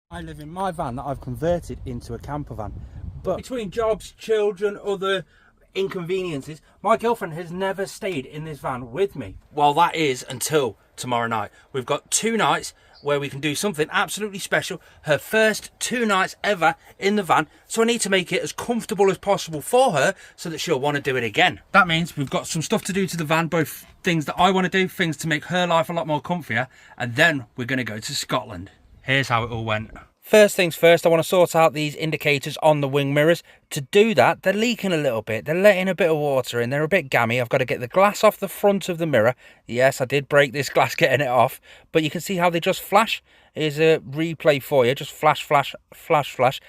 I live in my van that I've converted into a camper van. But between jobs, children, other inconveniences, my girlfriend has never stayed in this van with me. Well, that is until tomorrow night. We've got 2 nights where we can do something absolutely special. Her first 2 nights ever in the van. So I need to make it as comfortable as possible for her so that she'll want to do it again. That means we've got some stuff to do to the van, both things that I want to do, things to make her life a lot more comfier. And then we're going to go to Scotland. Here's how it all went. First things first, I want to sort out these indicators on the wing mirrors. To do that, they're leaking a little bit. They're letting a bit of water in. They're a bit gammy. I've got to get the glass off the front of the mirror. Yes, I did break this glass getting it off. But you can see how they just flash. Here's a replay for you. Just flash, flash, flash, flash.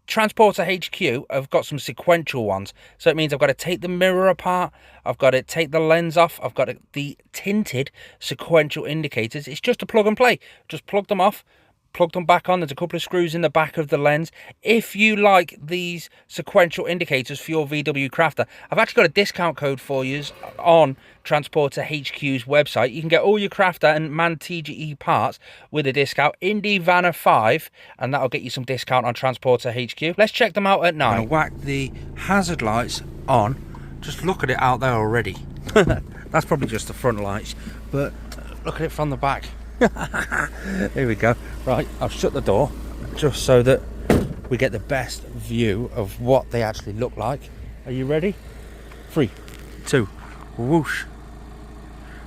Transporter HQ have got some sequential ones. So it means I've got to take the mirror apart. I've got to take the lens off. I've got the tinted sequential indicators. It's just a plug and play. Just plug them off. Plug them back on. There's a couple of screws in the back of the lens. If you like these sequential indicators for your VW Crafter, I've actually got a discount code for you on Transporter HQ's website. You can get all your Crafter and MAN TGE parts with a discount. Indie Vanner 5, and that'll get you some discount on Transporter HQ. Let's check them out at night. I'm gonna whack the hazard lights on. Just look at it out there already. That's probably just the front lights, but look at it from the back. Here we go. Right, I've shut the door just so that we get the best view of what they actually look like. Are you ready? 3, 2, whoosh.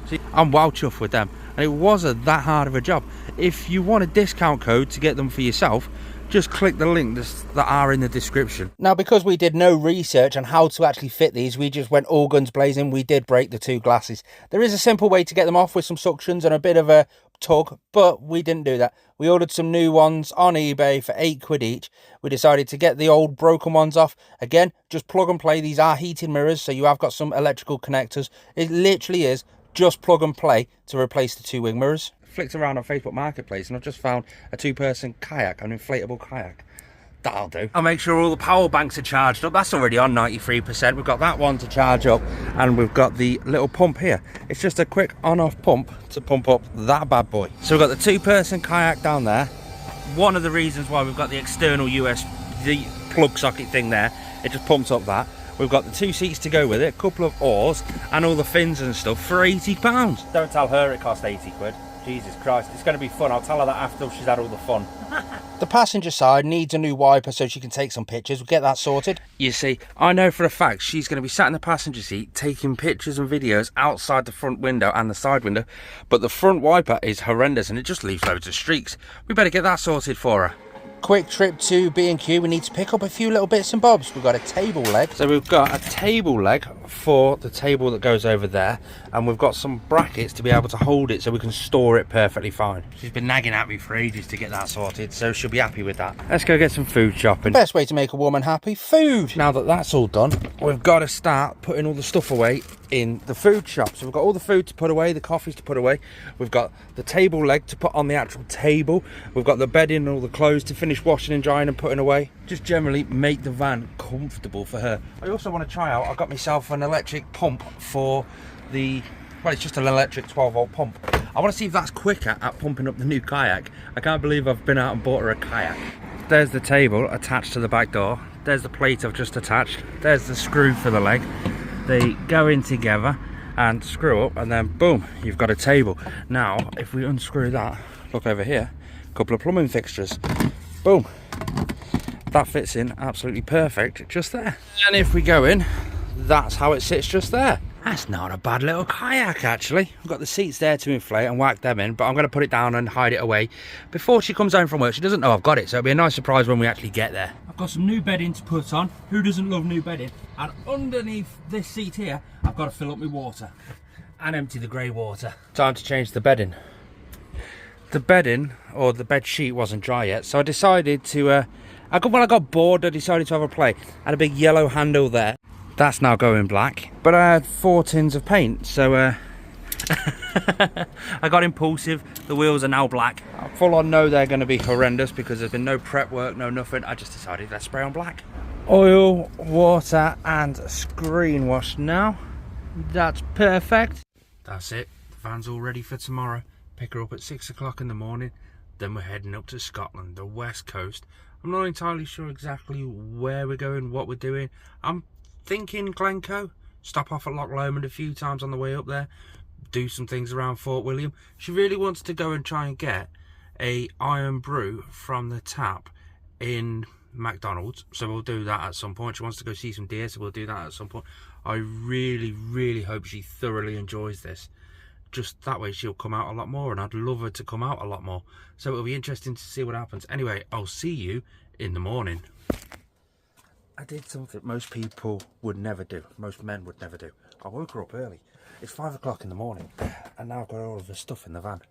See, I'm well chuffed with them, and it wasn't that hard of a job. If you want a discount code to get them for yourself, just click the link that are in the description. Now, because we did no research on how to actually fit these, we just went all guns blazing. We did break the 2 glasses. There is a simple way to get them off with some suctions and a bit of a tug, but we didn't do that. We ordered some new ones on eBay for £8 each. We decided to get the old broken ones off. Again, just plug and play. These are heated mirrors, so you have got some electrical connectors. It literally is just plug and play to replace the 2 wing mirrors. Flicked around on Facebook Marketplace and I've just found a 2-person kayak, an inflatable kayak. That'll do. I'll make sure all the power banks are charged up. That's already on 93%. We've got that one to charge up, and we've got the little pump here. It's just a quick on-off pump to pump up that bad boy. So we've got the 2-person kayak down there. One of the reasons why we've got the external USB plug socket thing there, it just pumps up that. We've got the 2 seats to go with it, a couple of oars, and all the fins and stuff for £80. Don't tell her it cost 80 quid. Jesus Christ, it's going to be fun. I'll tell her that after she's had all the fun. The passenger side needs a new wiper so she can take some pictures. We'll get that sorted. You see, I know for a fact she's going to be sat in the passenger seat taking pictures and videos outside the front window and the side window, but the front wiper is horrendous and it just leaves loads of streaks. We better get that sorted for her. Quick trip to B&Q. We need to pick up a few little bits and bobs. We've got a table leg. So we've got a table leg for the table that goes over there, and we've got some brackets to be able to hold it so we can store it perfectly fine. She's been nagging at me for ages to get that sorted, so she'll be happy with that. Let's go get some food shopping. Best way to make a woman happy, food. Now that that's all done, we've got to start putting all the stuff away in the food shop. So we've got all the food to put away, the coffees to put away, we've got the table leg to put on the actual table, we've got the bedding and all the clothes to finish washing and drying and putting away. Just generally make the van comfortable for her. I also want to try out, I got myself an electric pump for the, well, it's just an electric 12-volt pump. I want to see if that's quicker at pumping up the new kayak. I can't believe I've been out and bought her a kayak. There's the table attached to the back door. There's the plate I've just attached. There's the screw for the leg. They go in together and screw up, and then boom, you've got a table. Now, if we unscrew that, look over here, a couple of plumbing fixtures. Boom. That fits in absolutely perfect just there. And if we go in, that's how it sits just there. That's not a bad little kayak, actually. I've got the seats there to inflate and whack them in, but I'm going to put it down and hide it away before she comes home from work. She doesn't know I've got it, so it'll be a nice surprise when we actually get there. I've got some new bedding to put on. Who doesn't love new bedding? And underneath this seat here, I've got to fill up my water and empty the grey water. Time to change the bedding. The bedding, or the bed sheet, wasn't dry yet, so I decided to, when I got bored, I decided to have a play. I had a big yellow handle there. That's now going black, but I had 4 tins of paint, so I got impulsive. The wheels are now black. I full on know they're going to be horrendous because there's been no prep work, no nothing. I just decided let's spray on black. Oil, water and screen wash now. That's perfect. That's it. The van's all ready for tomorrow. Pick her up at 6 o'clock in the morning. Then we're heading up to Scotland, the west coast. I'm not entirely sure exactly where we're going, what we're doing. I'm thinking Glencoe. Stop off at Loch Lomond a few times on the way up there. Do some things around Fort William. She really wants to go and try and get a iron brew from the tap in McDonald's, so we'll do that at some point. She wants to go see some deer, so we'll do that at some point. I really hope she thoroughly enjoys this. Just that way she'll come out a lot more, and I'd love her to come out a lot more, so it'll be interesting to see what happens. Anyway, I'll see you in the morning. I did something most people would never do, most men would never do. I woke her up early. It's 5 o'clock in the morning, and now I've got all of the stuff in the van.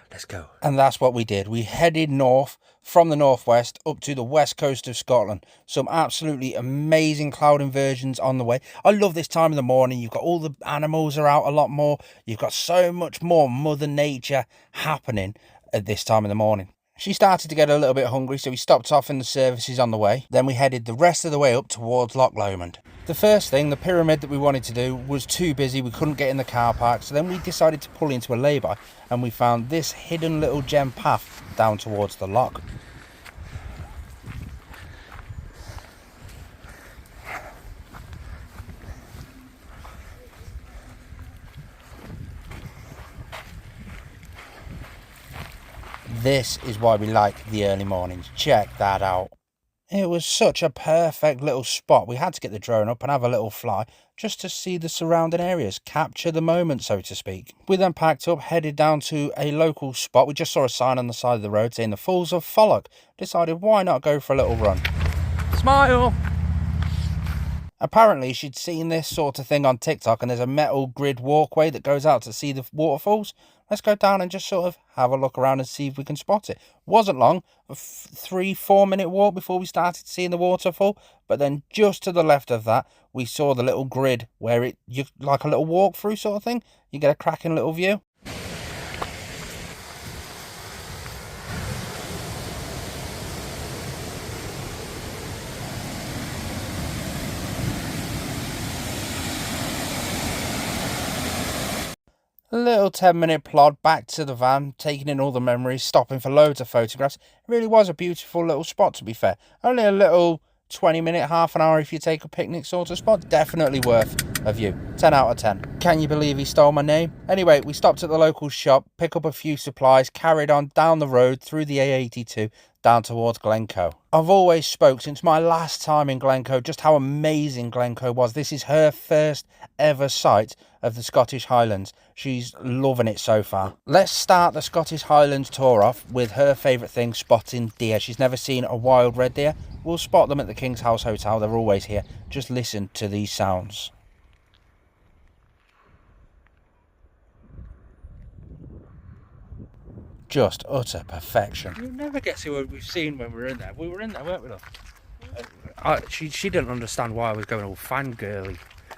Let's go. And that's what we did. We headed north from the northwest up to the west coast of Scotland. Some absolutely amazing cloud inversions on the way. I love this time of the morning. You've got all the animals are out a lot more. You've got so much more Mother Nature happening at this time of the morning. She started to get a little bit hungry, so we stopped off in the services on the way. Then we headed the rest of the way up towards Loch Lomond. The first thing, the pyramid that we wanted to do, was too busy. We couldn't get in the car park, so then we decided to pull into a lay-by, and we found this hidden little gem path down towards the loch. This is why we like the early mornings. Check that out. It was such a perfect little spot. We had to get the drone up and have a little fly just to see the surrounding areas, capture the moment, so to speak. We then packed up, headed down to a local spot. We just saw a sign on the side of the road saying the Falls of Loch. Decided why not go for a little run. Smile! Apparently she'd seen this sort of thing on TikTok, and there's a metal grid walkway that goes out to see the waterfalls. Let's go down and just sort of have a look around and see if we can spot it. Wasn't long, a 3-4 minute walk before we started seeing the waterfall. But then just to the left of that, we saw the little grid where you like a little walkthrough sort of thing. You get a cracking little view. A little 10-minute plod back to the van, taking in all the memories, stopping for loads of photographs. It really was a beautiful little spot, to be fair. Only a little 20-minute, half an hour if you take a picnic sort of spot. Definitely worth a view. 10 out of 10. Can you believe he stole my name? Anyway, we stopped at the local shop, pick up a few supplies, carried on down the road through the A82 down towards Glencoe. I've always spoke since my last time in Glencoe just how amazing Glencoe was. This is her first ever sight of the Scottish Highlands. She's loving it so far. Let's start the Scottish Highlands tour off with her favourite thing, spotting deer. She's never seen a wild red deer. We'll spot them at the King's House Hotel. They're always here. Just listen to these sounds. Just utter perfection. You'll never guess who we've seen when we were in there. We were in there, weren't we, love? She didn't understand why I was going all fangirly.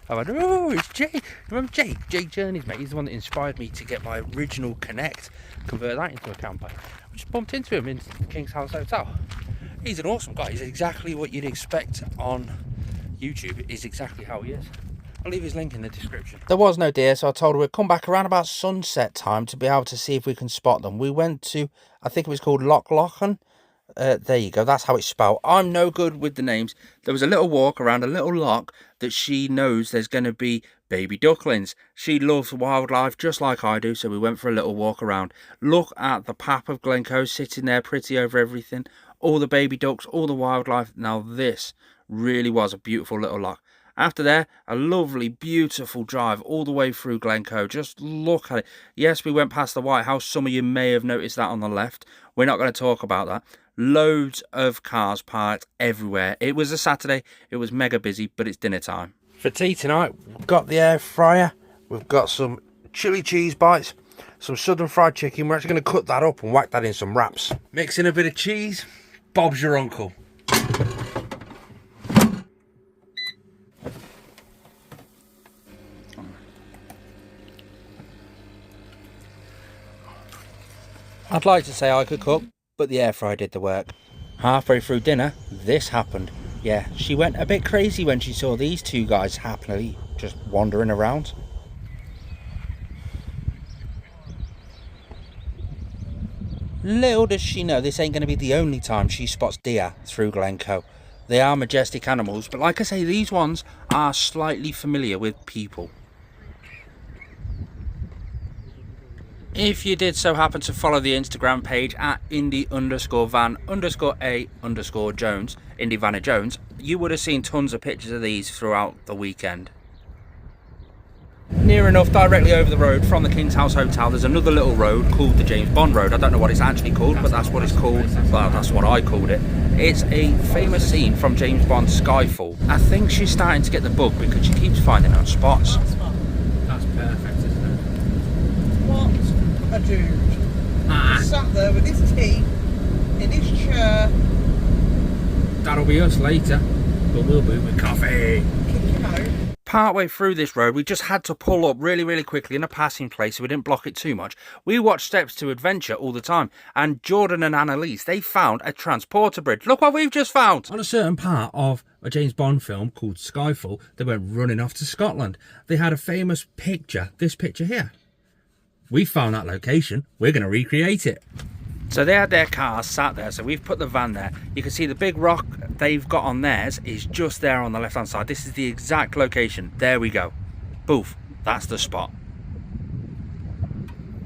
I went, oh, it's Jake. Remember Jake? Jake Journeys, mate. He's the one that inspired me to get my original Connect, convert that into a camper. I just bumped into him in the King's House Hotel. He's an awesome guy. He's exactly what you'd expect on YouTube. Is exactly how he is. I'll leave his link in the description. There was no deer, so I told her we'd come back around about sunset time to be able to see if we can spot them. We went to, I think it was called Loch. There you go, that's how it's spelled. I'm no good with the names. There was a little walk around a little loch that she knows there's going to be baby ducklings. She loves wildlife just like I do, so we went for a little walk around. Look at the pap of Glencoe sitting there pretty over everything. All the baby ducks, all the wildlife. Now this really was a beautiful little loch. After there, a lovely, beautiful drive all the way through Glencoe. Just look at it. Yes, we went past the White House. Some of you may have noticed that on the left. We're not going to talk about that. Loads of cars parked everywhere. It was a Saturday. It was mega busy, but it's dinner time. For tea tonight, we've got the air fryer. We've got some chili cheese bites, some southern fried chicken. We're actually going to cut that up and whack that in some wraps. Mix in a bit of cheese. Bob's your uncle. I'd like to say I could cook, but the air fryer did the work. Halfway through dinner, this happened. Yeah, she went a bit crazy when she saw these two guys happily just wandering around. Little does she know this ain't going to be the only time she spots deer through Glencoe. They are majestic animals, but like I say, these ones are slightly familiar with people. If you did so happen to follow the Instagram page at indie_van_a_Jones, Indie Vanna Jones, you would have seen tons of pictures of these throughout the weekend. Near enough, directly over the road from the King's House Hotel, there's another little road called the James Bond Road. I don't know what it's actually called, but that's what it's called. Well, that's what I called it. It's a famous scene from James Bond's Skyfall. I think she's starting to get the bug because she keeps finding her spots. That's perfect, isn't it? What a dude. He sat there with his tea in his chair. That'll be us later, but we'll be with coffee. Kick him out. Partway through this road, we just had to pull up really quickly in a passing place so we didn't block it too much. We watch Steps to Adventure all the time, and Jordan and Annalise, they found a transporter bridge. Look what we've just found! On a certain part of a James Bond film called Skyfall, they went running off to Scotland. They had a famous picture, this picture here. We found that location, we're going to recreate it. So they had their cars sat there, so we've put the van there. You can see the big rock they've got on theirs is just there on the left hand side. This is the exact location. There we go. Boof, that's the spot.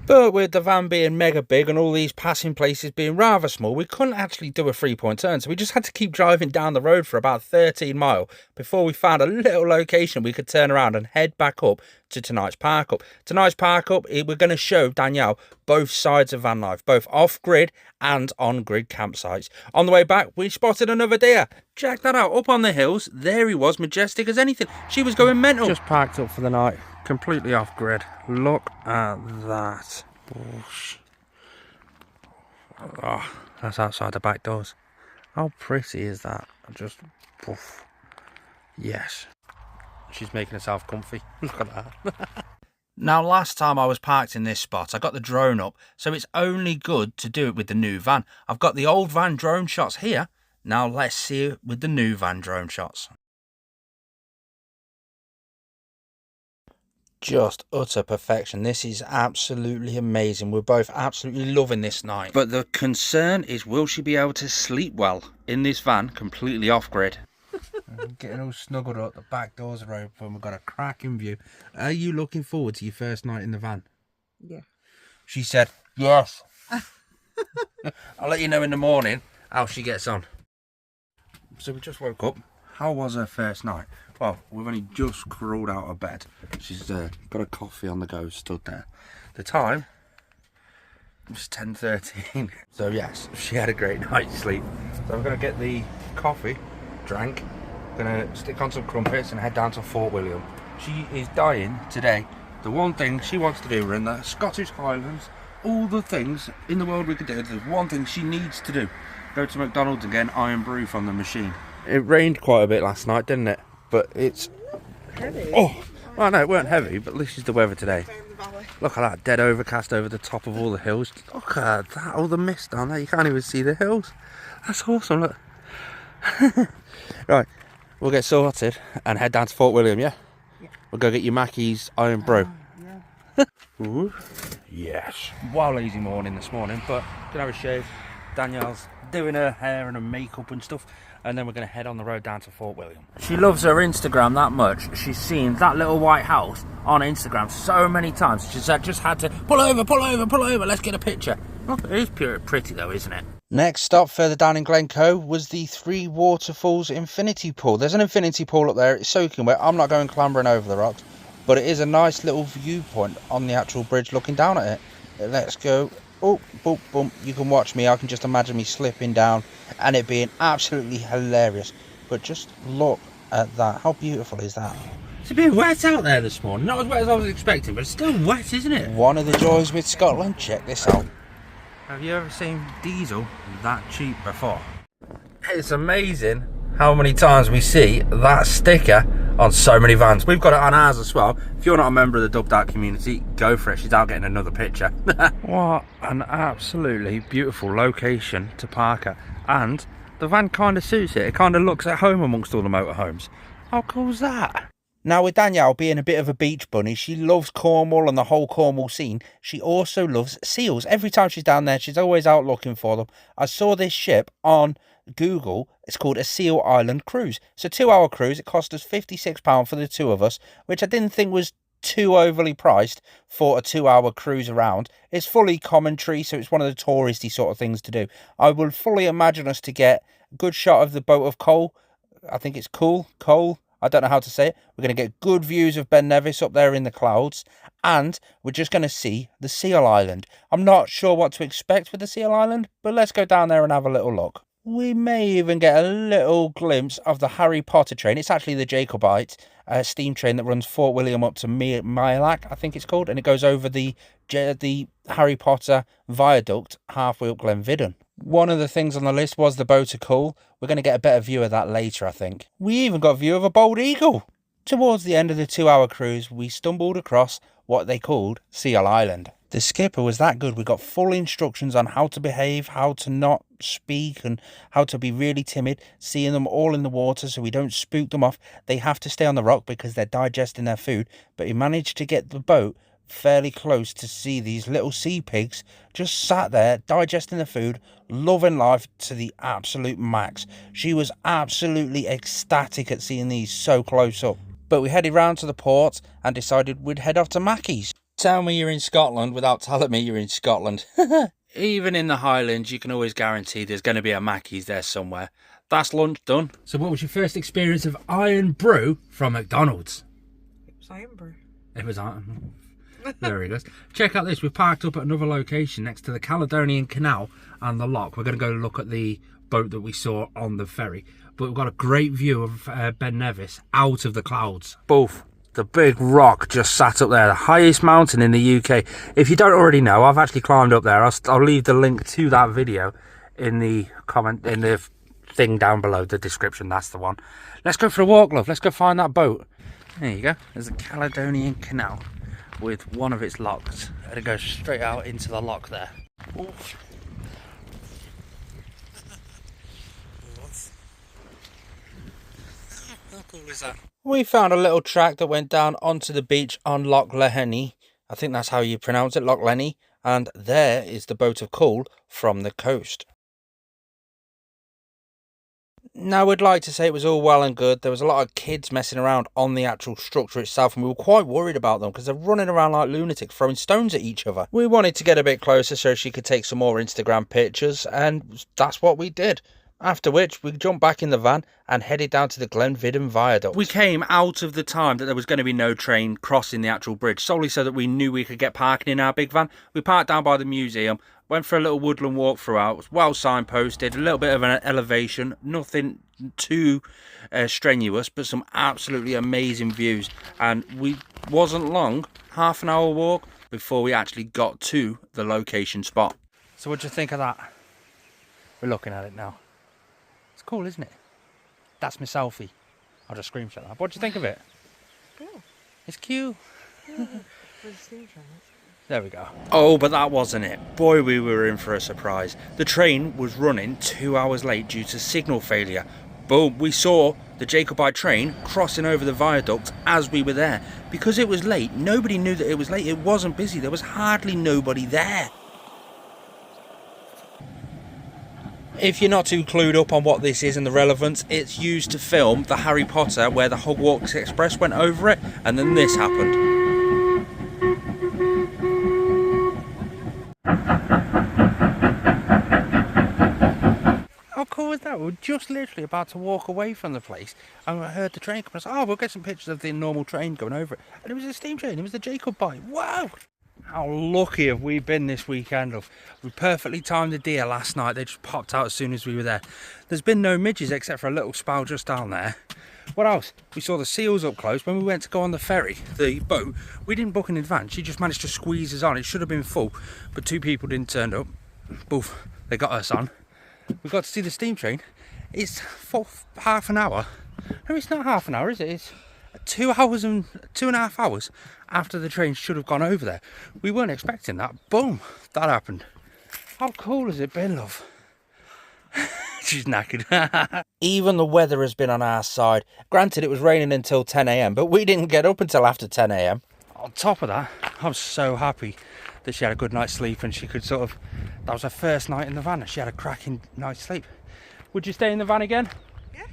But with the van being mega big and all these passing places being rather small, we couldn't actually do a 3-point turn. So we just had to keep driving down the road for about 13 miles before we found a little location we could turn around and head back up to tonight's park up. Tonight's park up, we're going to show Danielle both sides of van life, both off-grid and on-grid campsites. On the way back, we spotted another deer. Check that out, up on the hills. There he was, majestic as anything. She was going mental. Just parked up for the night, completely off-grid. Look at that. Oh, that's outside the back doors. How pretty is that? Just poof. Yes. She's making herself comfy. Look at that. Now, last time I was parked in this spot, I got the drone up, so it's only good to do it with the new van. I've got the old van drone shots here. Now let's see it with the new van drone shots. Just utter perfection. This is absolutely amazing. We're both absolutely loving this night. But the concern is, will she be able to sleep well in this van completely off-grid? Getting all snuggled up, the back doors are open, we've got a cracking view. Are you looking forward to your first night in the van? Yeah. She said, yes. I'll let you know in the morning how she gets on. So we just woke up. How was her first night? Well, we've only just crawled out of bed. She's got a coffee on the go, stood there. The time was 10:13. So yes, she had a great night's sleep. So I'm going to get the coffee drank. Going to stick on some crumpets and head down to Fort William. She is dying today. The one thing she wants to do, we're in the Scottish Highlands. All the things in the world we could do, there's one thing she needs to do. Go to McDonald's and get an iron brew from the machine. It rained quite a bit last night, didn't it? But it's Heavy. Oh, well, no, it weren't heavy, but this is the weather today. Look at that, dead overcast over the top of all the hills. Look at that, all the mist down there. You can't even see the hills. That's awesome, look. Right, we'll get sorted and head down to Fort William, yeah? Yeah. We'll go get your Mackey's iron brew. Yeah. Ooh, yes. Wow, lazy morning this morning, but gonna have a shave. Danielle's doing her hair and her makeup and stuff, and then we're going to head on the road down to Fort William. She loves her Instagram that much. She's seen that little white house on Instagram so many times. She's just had to pull over, let's get a picture. Oh, it is pure pretty though, isn't it? Next stop further down in Glencoe was the Three Waterfalls infinity pool. There's an infinity pool up there. It's soaking wet. I'm not going clambering over the rocks, but it is a nice little viewpoint on the actual bridge looking down at it. Let's go. Oh, boom, boom. You can watch me. I can just imagine me slipping down and it being absolutely hilarious. But just look at that. How beautiful is that? It's a bit wet out there this morning. Not as wet as I was expecting, but it's still wet, isn't it? One of the joys with Scotland. Check this out. Have you ever seen diesel that cheap before? It's amazing how many times we see that sticker on so many vans. We've got it on ours as well. If you're not a member of the Dubbed Out community, go for it. She's out getting another picture. What an absolutely beautiful location to park at. And the van kind of suits it. It kind of looks at home amongst all the motorhomes. How cool is that? Now, with Danielle being a bit of a beach bunny, she loves Cornwall and the whole Cornwall scene. She also loves seals. Every time she's down there, she's always out looking for them. I saw this ship on Google. It's called a Seal Island cruise. It's a 2-hour cruise. It cost us £56 for the two of us, which I didn't think was too overly priced for a 2-hour cruise around. It's fully commentary, so it's one of the touristy sort of things to do. I would fully imagine us to get a good shot of the boat of Cole. I think it's Cole. I don't know how to say it. We're going to get good views of Ben Nevis up there in the clouds. And we're just going to see the Seal Island. I'm not sure what to expect with the Seal Island, but let's go down there and have a little look. We may even get a little glimpse of the Harry Potter train. It's actually the Jacobite steam train that runs Fort William up to Milac, I think it's called. And it goes over the Harry Potter viaduct halfway up Glenvidden. One of the things on the list was the boat of Cole. We're going to get a better view of that later, I think. We even got a view of a bald eagle. Towards the end of the 2-hour cruise, we stumbled across what they called Seal Island. The skipper was that good. We got full instructions on how to behave, how to not speak, and how to be really timid, seeing them all in the water so we don't spook them off. They have to stay on the rock because they're digesting their food, but he managed to get the boat fairly close to see these little sea pigs just sat there digesting the food, loving life to the absolute max. She was absolutely ecstatic at seeing these so close up. But we headed round to the port and decided we'd head off to Mackey's. Tell me you're in Scotland without telling me you're in Scotland. Even in the Highlands, you can always guarantee there's going to be a Mackey's there somewhere. That's lunch done. So what was your first experience of Iron Brew from McDonald's? It was Iron Brew. It was Iron. There he goes. Check out this. We parked up at another location next to the Caledonian Canal and the Loch. We're going to go look at the boat that we saw on the ferry. But we've got a great view of Ben Nevis out of the clouds. Both. The big rock just sat up there, the highest mountain in the UK. If you don't already know, I've actually climbed up there. I'll leave the link to that video in the thing down below, the description. That's the one. Let's go for a walk, love. Let's go find that boat. There you go. There's the Caledonian Canal with one of its locks, and it goes straight out into the loch there. Oof. How cool is that? We found a little track that went down onto the beach on Loch Lehenny. I think that's how you pronounce it, Loch Lenny. And there is the boat of Cole from the coast. Now, we'd like to say it was all well and good. There was a lot of kids messing around on the actual structure itself, and we were quite worried about them because they're running around like lunatics, throwing stones at each other. We wanted to get a bit closer so she could take some more Instagram pictures, and that's what we did. After which, we jumped back in the van and headed down to the Glenvidden Viaduct. We came out of the time that there was going to be no train crossing the actual bridge, solely so that we knew we could get parking in our big van. We parked down by the museum, went for a little woodland walk throughout. It was well signposted, a little bit of an elevation, nothing too strenuous, but some absolutely amazing views. And we wasn't long, half an hour walk, before we actually got to the location spot. So what do you think of that? We're looking at it now. It's cool, isn't it? That's my selfie. I'll just screenshot that. What do you think of it? Cool. It's cute. Yeah. There we go. Oh, but that wasn't it. Boy, we were in for a surprise. The train was running 2 hours late due to signal failure. Boom, we saw the Jacobite train crossing over the viaduct as we were there. Because it was late, nobody knew that it was late. It wasn't busy. There was hardly nobody there. If you're not too clued up on what this is and the relevance, it's used to film the Harry Potter where the Hogwarts Express went over it, and then this happened. How cool was that? We were just literally about to walk away from the place and I heard the train come. I said, oh, we'll get some pictures of the normal train going over it. And it was a steam train. It was the Jacobite. Wow! How lucky have we been this weekend? We perfectly timed the deer last night. They just popped out as soon as we were there. There's been no midges except for a little spout just down there. What else? We saw the seals up close. When we went to go on the ferry, the boat, we didn't book in advance. She just managed to squeeze us on. It should have been full, but 2 people didn't turn up. Boof, they got us on. We got to see the steam train. It's for half an hour. No, it's not half an hour, is it? It's 2 hours and 2.5 hours after the train should have gone over there. We weren't expecting that. Boom, that happened. How cool has it been, love? She's knackered. Even the weather has been on our side. Granted, it was raining until 10 a.m, but we didn't get up until after 10 a.m. On top of that, I'm so happy that she had a good night's sleep and she could sort of... That was her first night in the van and she had a cracking night's sleep. Would you stay in the van again? Yeah.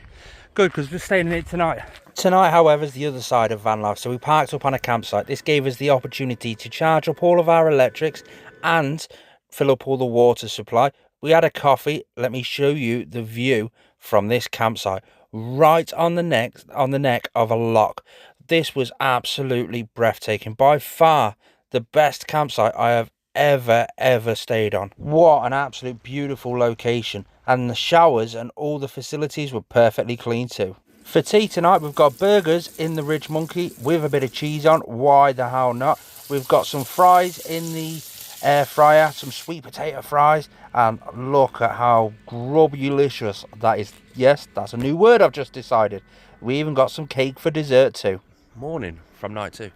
Good, because we're staying in it tonight. Tonight, however, is the other side of van life, so we parked up on a campsite. This gave us the opportunity to charge up all of our electrics and fill up all the water supply. We had a coffee. Let me show you the view from this campsite, right on the neck of a loch. This was absolutely breathtaking. By far the best campsite I have ever stayed on. What an absolute beautiful location, and the showers and all the facilities were perfectly clean too. For tea tonight, we've got burgers in the Ridge Monkey with a bit of cheese on. Why the hell not? We've got some fries in the air fryer, some sweet potato fries, and look at how grubulicious that is. Yes, that's a new word I've just decided. We even got some cake for dessert too. Morning from night 2.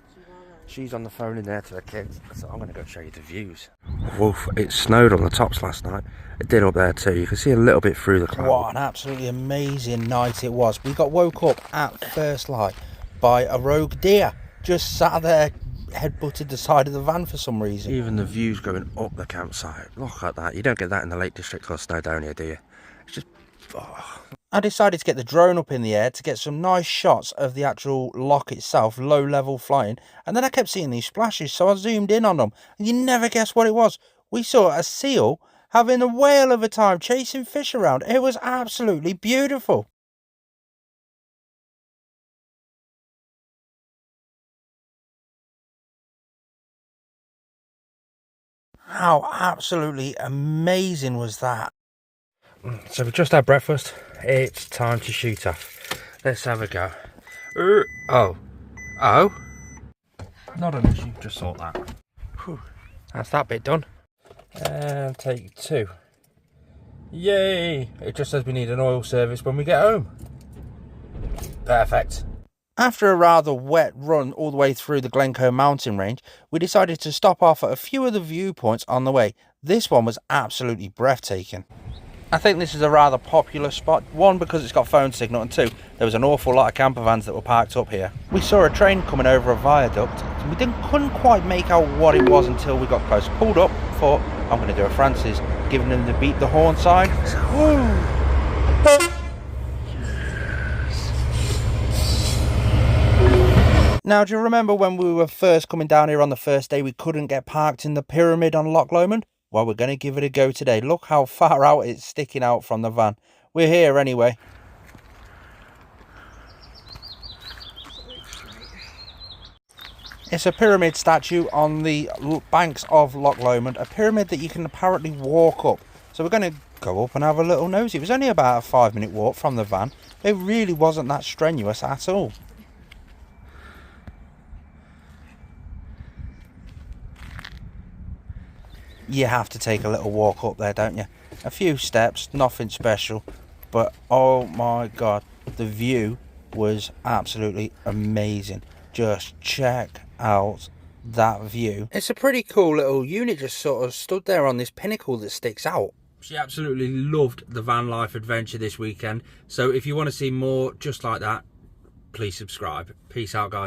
She's on the phone in there to the kids, so I'm going to go show you the views. Woof, it snowed on the tops last night. It did up there too. You can see a little bit through the cloud. What an absolutely amazing night it was. We got woke up at first light by a rogue deer. Just sat there, head-butted the side of the van for some reason. Even the views going up the campsite. Look at that. You don't get that in the Lake District or Snowdonia, do you? It's just... Oh. I decided to get the drone up in the air to get some nice shots of the actual loch itself, low level flying, and then I kept seeing these splashes, so I zoomed in on them, and you never guess what it was. We saw a seal having a whale of a time chasing fish around. It was absolutely beautiful. How absolutely amazing was that? So we just had breakfast. It's time to shoot off. Let's have a go. Oh. Not an issue, just sort that. Whew. That's that bit done. And take 2. Yay! It just says we need an oil service when we get home. Perfect. After a rather wet run all the way through the Glencoe mountain range, we decided to stop off at a few of the viewpoints on the way. This one was absolutely breathtaking. I think this is a rather popular spot. 1, because it's got phone signal, and 2, there was an awful lot of camper vans that were parked up here. We saw a train coming over a viaduct, and we couldn't quite make out what it was until we got close. Pulled up, thought, I'm going to do a Francis, giving them the beat the horn sign. Woo! Now, do you remember when we were first coming down here on the first day, we couldn't get parked in the pyramid on Loch Lomond? Well, we're going to give it a go today. Look how far out it's sticking out from the van. We're here anyway. It's a pyramid statue on the banks of Loch Lomond. A pyramid that you can apparently walk up. So we're going to go up and have a little nosy. It was only about a 5-minute walk from the van. It really wasn't that strenuous at all. You have to take a little walk up there, don't you? A few steps, nothing special, but oh my god, the view was absolutely amazing. Just check out that view. It's a pretty cool little unit, just sort of stood there on this pinnacle that sticks out. She absolutely loved the van life adventure this weekend, so if you want to see more just like that, please subscribe. Peace out, guys.